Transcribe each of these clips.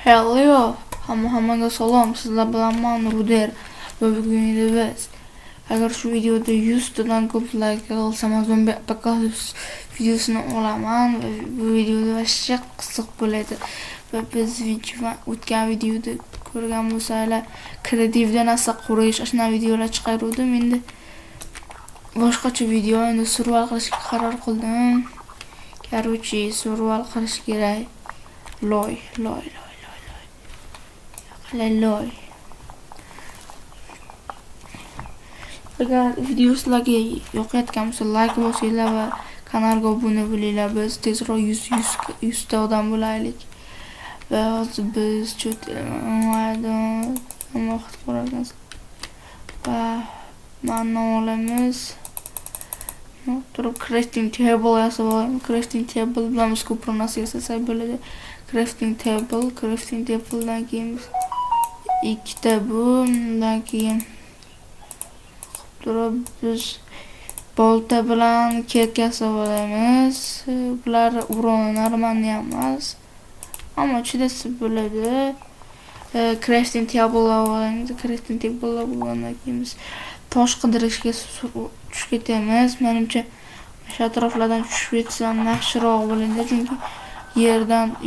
Hello, hammaga salom. Sizlar bilan men Ruder va bugun biz agar shu videoda 100 tadan ko'p like olsam zombi apokalips videosini olaman va bu videoda vashcha qiziq bo'ladi. Va biz o'tgan videoda ko'rgan bo'lsanglar kreativda narsa qurish ashuna videolar chiqardim. Endi boshqacha video endi survival qilishga qaror qildim. Короче, survival qilish kerak. Loy. Agar video sizlarga yoqayotgan bo'lsa like bosinglar va kanalga obuna bo'linglar. Biz tezroq 100 ta odam bo'laylik. Va hozir biz vaqt ko'ramiz. Va mana olamiz. Turib crafting table yasab olamiz. Crafting table bilan biz ko'proq narsa yasasak bo'ladi. Crafting tabledan keyin ikkita bundan keyin turib biz bolta bilan kek yasab olamiz. Bular urinarman emas, ammo chidasi bo'ladi. Crafting table olamiz. Crafting table bo'lgandan keyin biz tosh qidirishga tushib ketamiz. Menimcha o'sha atroflardan tushib ketsam yaxshiroq bo'ladi, chunki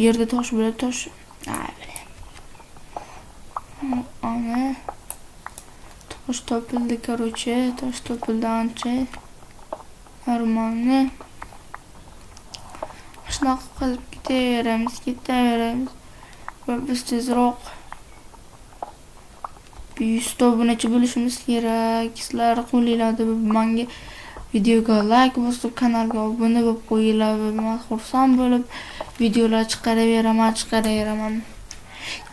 yerda tosh bo'ladi. Tosh ana tosh topildi, короче, tosh topildi ancha. Normalni shunaqa qilib ketaveramiz. Va biz tezroq 100 ta obunachi bo'lishimiz kerak. Sizlar qo'linglarda menga videoga like bosib, kanalga obuna bo'lib qo'yinglar va men xursand bo'lib videolar chiqaraveraman.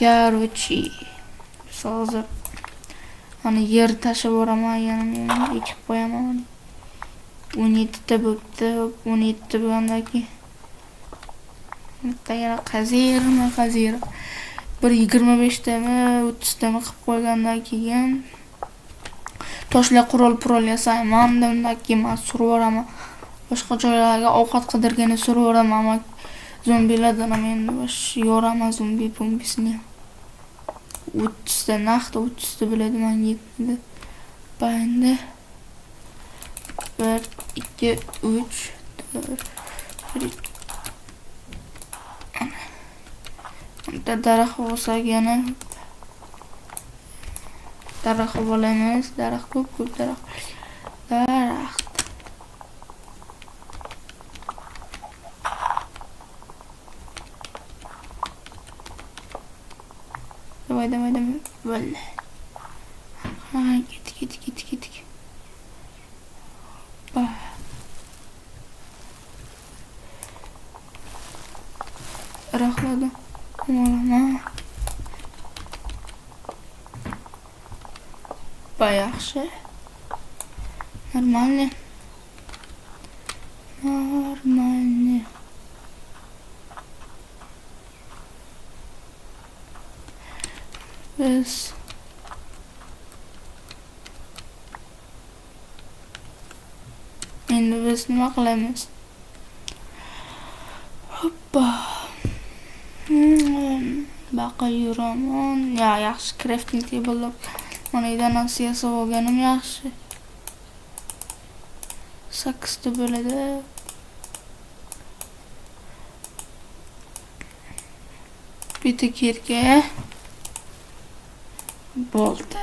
Короче, hozir ana yer tashib boraman, yana ekib qo'yaman. 17 ta bo'pti. 17 ta bo'lgandan keyin bitta yana qazir. Bir 25 tami, 30 tami qilib qo'ygandan keyin toshlar qurol yasayman. Undan keyin men survoraman. Boshqa joylarga ovqat qidirgani survoraman, ammo zombilardan men yoraman zombisini. 30 ta naqd 30 ta bo'ladi, men yetdi. Endi 1 2 3 4 daraxt bo'lsak yana daraxt olamiz. Daraxt ko'p daraxt. Давай. Böyle. Git. Bah. Rahatladım. Umarım. Bayağı şey. Normalnie. Biz endi biz nima qilamiz? Hoppa. Baqa yuraman. Yaxshi crafting table. Mana narsa yasab olganim yaxshi. 8 ta bo'ladi. Bitta kirka. Bolta.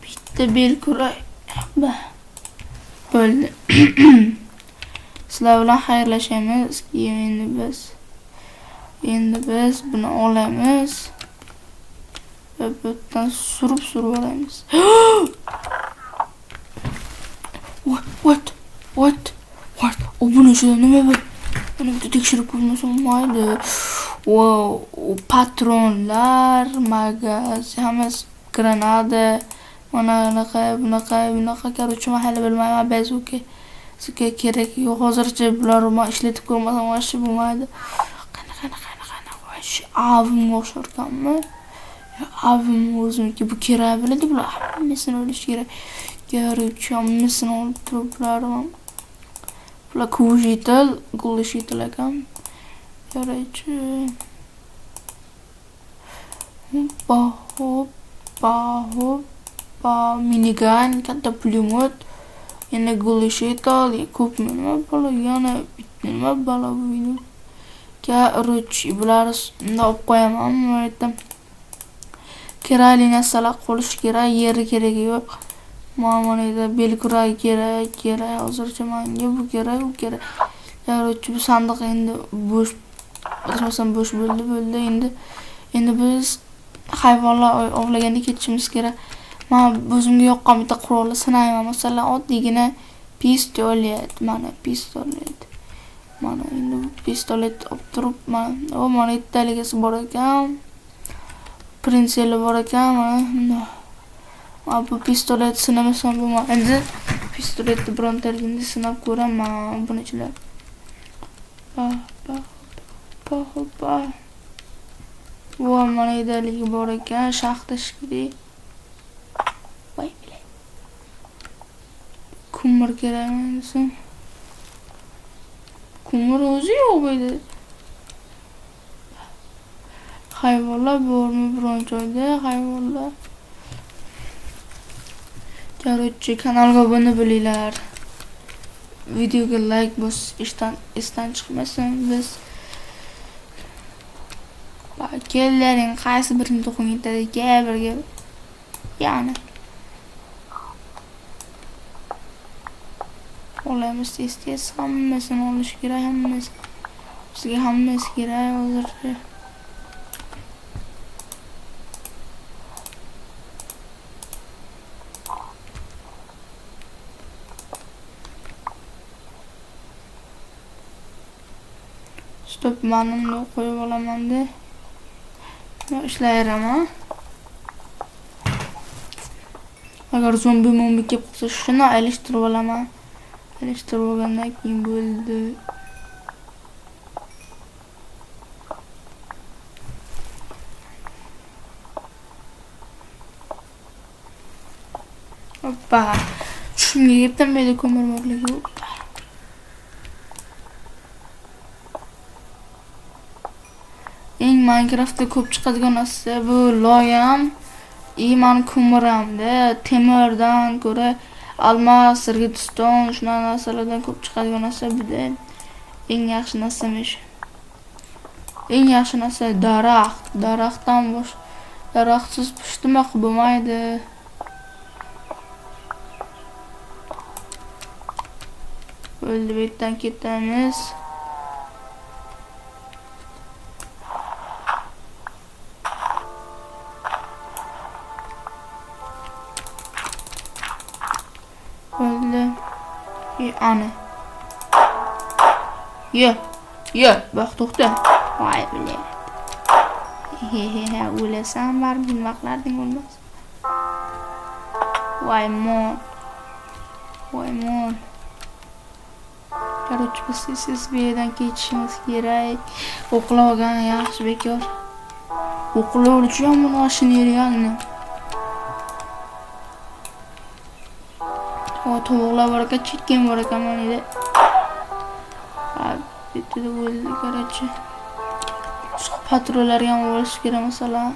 Bitta belkuray. Bo'ldi. Sizlar bilan xayrlashamiz. Endi biz buni olamiz va bu yerdan surib olamiz. What? Buni shu nima bu? Buni bitta tekshirib ko'rmasam mayli. Wow, patronlar, magazin, hammasi granada, bunaqa, короче, mahalla bilmayman, bazuka. Sizga kerak yo'q, hozircha bularni men ishlatib ko'rmasam yaxshi bo'lmaydi. Qani, avim o'xsharkanmi? Avim o'zimki bu kerak bo'ladi, bular hammasini olish kerak. Короче, hammasini olib turiblar. Bular glishitlar ekan. Qaraychi. Hoppa. Minigun, katta pulemyot. Yana glashitol, ko'p nima balo, yana nima balo bu video. Короче, bular unda olib qo'yaman. Bu yerda kerakli narsalar qo'lish kerak, yeri keragi yo'q. Mana belkurak kerak. Hozircha menga bu kerak, u kerak. Короче, bu sandiq endi bo'sh. Asosan bo'sh bo'ldi. Endi biz hayvonlar ovlaganda ketishimiz kerak. Men o'zimga yoqqan bitta qurolni sinayman. Masalan, oddiygina pistolet. Mana pistolet. Mana endi pistolet olib turib, mana ittaligisi bor ekan. Prinseli bor ekan, mana. Bu pistolet sinamasam bo'lmaydi. Endi pistoletni birontaligini sinab ko'raman. Bunachilar. Hoppa. Bu mana idaligi bor ekan, shaxta shikli. Voy bilay. Ko'mir kerakmi? Ko'mir o'zi yo'q bu yerda. Hayvonlar bormi biron joyda? Hayvonlar. Короче, kanalga obuna bo'linglar. Videoga like bosish esdan chiqmasin. Biz kellaring qaysi birini to'qim yetadi? Birga. Ya'ni olamiz tez hammasini olish kerak, hammasi. Bizga hammasi kerak hozircha. Stop manimni qo'yib olaman-da. Ishlayapman. Agar zombi kelib qolsa, shuni alishtirib olaman. Alishtirib olgandan keyin bo'ldi. Hoppa. Tushimga yetdim meni ko'mir borligi. Eng Minecraftda ko'p chiqadigan narsa bu loyam, men ko'miramda, temirdan ko'ra almas, redstone, shunaqa narsalardan ko'p chiqadigan narsa bu-da. Eng yaxshi narsamish. Eng yaxshi narsa daraxt. Daraxtdan boshqa daraxtsiz pushtimaq bo'lmaydi. Bo'ldi, bu yerdan ketamiz. Bo'ldi. Ana. Yo, bak to'xta. Voy bilay. O'lasan baribir vaqtlarding bo'lmas. Voy mon. Короче, siz bu yerdan ketishimiz kerak. O'qlab olgan yaxshi bekor. O'qlab uchun buni mashina realni. Tovuqlar bor ekan, chekkan bor ekan mana yerda. Bitta bo'ldi, короче. Patrollarga ham bo'lish kerak masalan.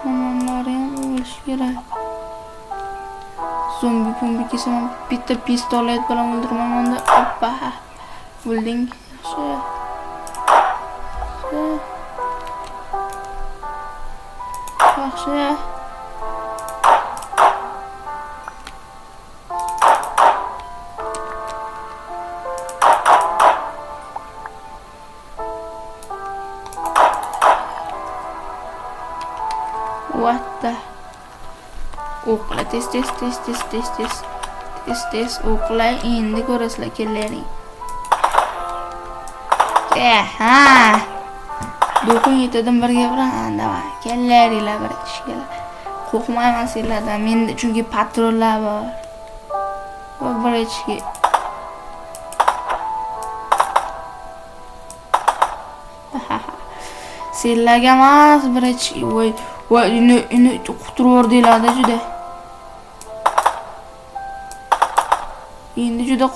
Hammolari ham bo'lish kerak. Zombi kesam bitta pistolet bilan o'ldiraman da. Hoppa. Bo'lding. Yaxshi. What the? O'qla tez o'qla endi ko'rasizlar kellaring. Ha. Do'qon yetadan birga bilan davay. Kellaringlar bir ishga. Qo'rqmayman sizlardan. Menda chunki patrollar bor. Va bir ishga. Sizlarga emas, bir ishga. Voy, uni quturib yordinglar-da juda. Endi juda